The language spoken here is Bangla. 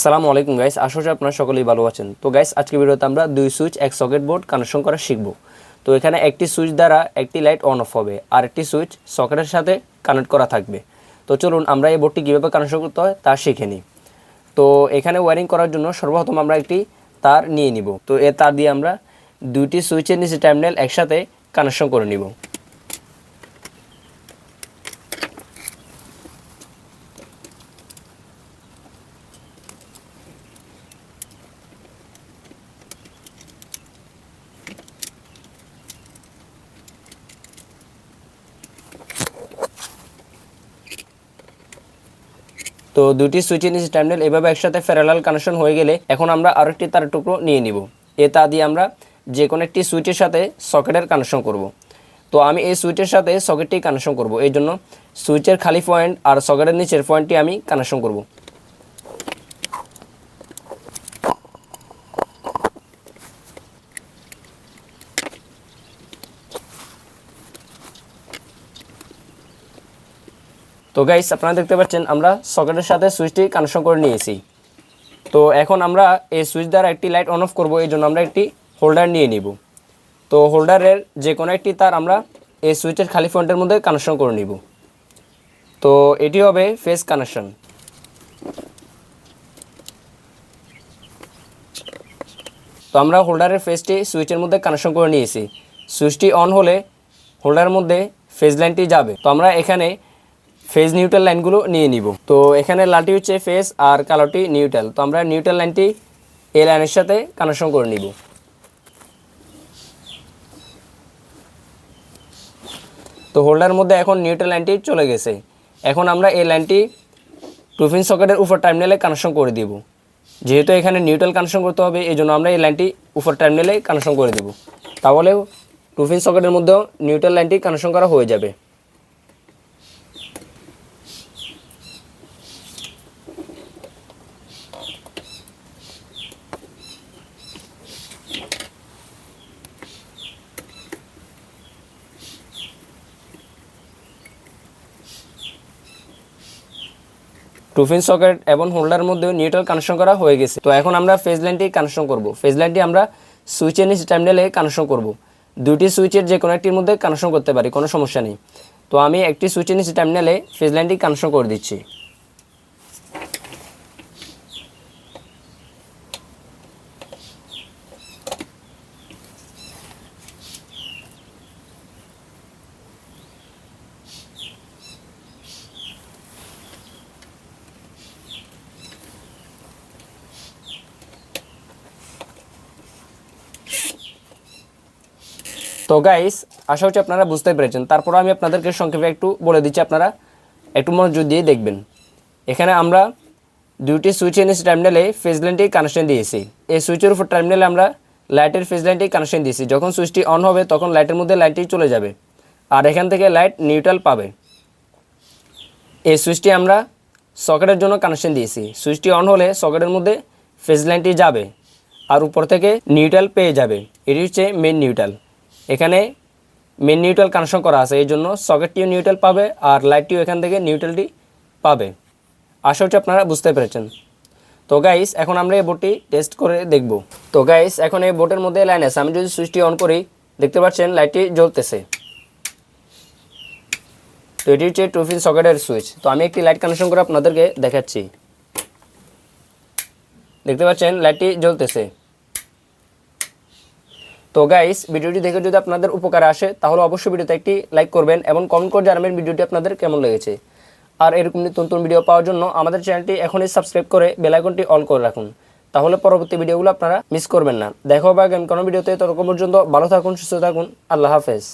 আসসালামু আলাইকুম গাইস, আশা করি আপনারা সকলেই ভালো আছেন। তো গাইস, আজকে ভিডিওতে আমরা দুই সুইচ এক সকেট বোর্ড কানেকশন করা শিখব। তো এখানে একটি সুইচ দ্বারা একটি লাইট অন অফ হবে আর একটি সুইচ সকেটের সাথে কানেক্ট করা থাকবে। তো চলুন আমরা এই বোর্ডটি কীভাবে কানেকশন করতে হয় তা শিখে নিই। তো এখানে ওয়্যারিং করার জন্য সর্বপ্রথম আমরা একটি তার নিয়ে নিব। তো এই তার দিয়ে আমরা দুইটি সুইচের নিচে টার্মিনাল একসাথে কানেকশন করে নিব। তো দুটি সুইচের নিচে টার্মিনাল এভাবে একসাথে প্যারালাল কানেকশন হয়ে গেলে এখন আমরা আরেকটি তারের টুকরো নিয়ে নিব। এ তা দিয়ে আমরা যে কোনো একটি সুইচের সাথে সকেটের কানেকশন করব। তো আমি এই সুইচের সাথে সকেটটি কানেকশন করব, এই জন্য সুইচের খালি পয়েন্ট আর সকেটের নিচের পয়েন্টটি আমি কানেকশন করব। তো গাইস, আপনারা দেখতে পাচ্ছেন আমরা সকেটের সাথে সুইচটি কানেকশন করে নিয়েছি। তো এখন আমরা এই সুইচ দ্বারা একটি লাইট অন অফ করব, এই জন্য আমরা একটি হোল্ডার নিয়ে নিব। তো হোল্ডারের যে কোনো একটি তার আমরা এই সুইচের খালি পয়েন্টের মধ্যে কানেকশন করে নিব। তো এটি হবে ফেজ কানেকশন। তো আমরা হোল্ডারের ফেজটি সুইচের মধ্যে কানেকশন করে নিয়েছি। সুইচটি অন হলে হোল্ডারের মধ্যে ফেজ লাইনটি যাবে। তো আমরা এখানে ফেজ নিউট্রাল লাইনগুলো নিয়ে নিব। তো এখানে লালটি হচ্ছে ফেজ আর কালোটি নিউট্রাল। তো আমরা নিউট্রাল লাইনটি এই লাইনের সাথে কানেকশন করে নিব। তো হোল্ডারের মধ্যে এখন নিউট্রাল লাইনটি চলে গেছে। এখন আমরা এই লাইনটি 2 পিন সকেটের উপর টার্মিনালে কানেকশন করে দিব। যেহেতু এখানে নিউট্রাল কানেকশন করতে হবে, এই জন্য আমরা এই লাইনটি উপর টার্মিনালে কানেকশন করে দেব। তাহলে 2 পিন সকেটের মধ্যেও নিউট্রাল লাইনটি কানেকশন করা হয়ে যাবে। টু পিন সকেট এবং হোল্ডারের মধ্যে নিউট্রাল কানেকশন করা হয়ে গেছে। তো এখন আমরা ফেজ লাইনটি কানেকশন করব। ফেজ লাইনটি আমরা সুইচের নিচে টার্মিনালে কানেকশন করব। দুইটি সুইচের যে কোনো একটির মধ্যে কানেকশন করতে পারি, কোনো সমস্যা নেই। তো আমি একটি সুইচের নিচে টার্মিনালে ফেজ লাইনটি কানেকশন করে দিচ্ছি। তো গাইস, আশা হচ্ছে আপনারা বুঝতে পেরেছেন। তারপর আমি আপনাদেরকে সংক্ষেপে একটু বলে দিচ্ছি, আপনারা একটু মনোযোগ দিয়ে দেখবেন। এখানে আমরা দুইটি সুইচের নিচে টার্মিনালে ফেজ লাইনটি কানেকশন দিয়েছি। এই সুইচের উপর টার্মিনালে আমরা লাইটের ফেজ লাইনটি কানেকশন দিয়েছি। যখন সুইচটি অন হবে তখন লাইটের মধ্যে লাইটটি চলে যাবে আর এখান থেকে লাইট নিউট্রাল পাবে। এই সুইচটি আমরা সকেটের জন্য কানেকশন দিয়েছি। সুইচটি অন হলে সকেটের মধ্যে ফেজ লাইনটি যাবে আর উপর থেকে নিউট্রাল পেয়ে যাবে। এটি হচ্ছে মেন নিউট্রাল। এখানে মেন নিউট্রাল কানেকশন করা আছে, এই জন্য সকেটটিও নিউট্রাল পাবে আর লাইটটিও এখান থেকে নিউট্রালটি পাবে। আশা হচ্ছে আপনারা বুঝতে পেরেছেন। তো গাইস, এখন আমরা এই বোর্ডটি টেস্ট করে দেখব। তো গাইস, এখন এই বোর্ডের মধ্যে লাইন আছে। আমি যদি সুইচটি অন করি, দেখতে পাচ্ছেন লাইটটি জ্বলতেছে। তো এটি হচ্ছে 2 পিন সকেটের সুইচ। তো আমি একটি লাইট কানেকশন করে আপনাদেরকে দেখাচ্ছি। দেখতে পাচ্ছেন লাইটটি জ্বলতেছে। তো গাইস, ভিডিওটি দেখে যদি আপনাদের উপকার আসে তাহলে অবশ্যই ভিডিওতে একটি লাইক করবেন এবং কমেন্ট করে জানাবেন ভিডিওটি আপনাদের কেমন লেগেছে। আর এরকম নতুন ভিডিও পাওয়ার জন্য আমাদের চ্যানেলটি এখনই সাবস্ক্রাইব করে বেল আইকনটি অল করে রাখুন, তাহলে পরবর্তী ভিডিওগুলো আপনারা মিস করবেন না। দেখা হবে আগামী কোনো ভিডিওতে। ততক্ষণ পর্যন্ত ভালো থাকুন, সুস্থ থাকুন। আল্লাহ হাফেজ।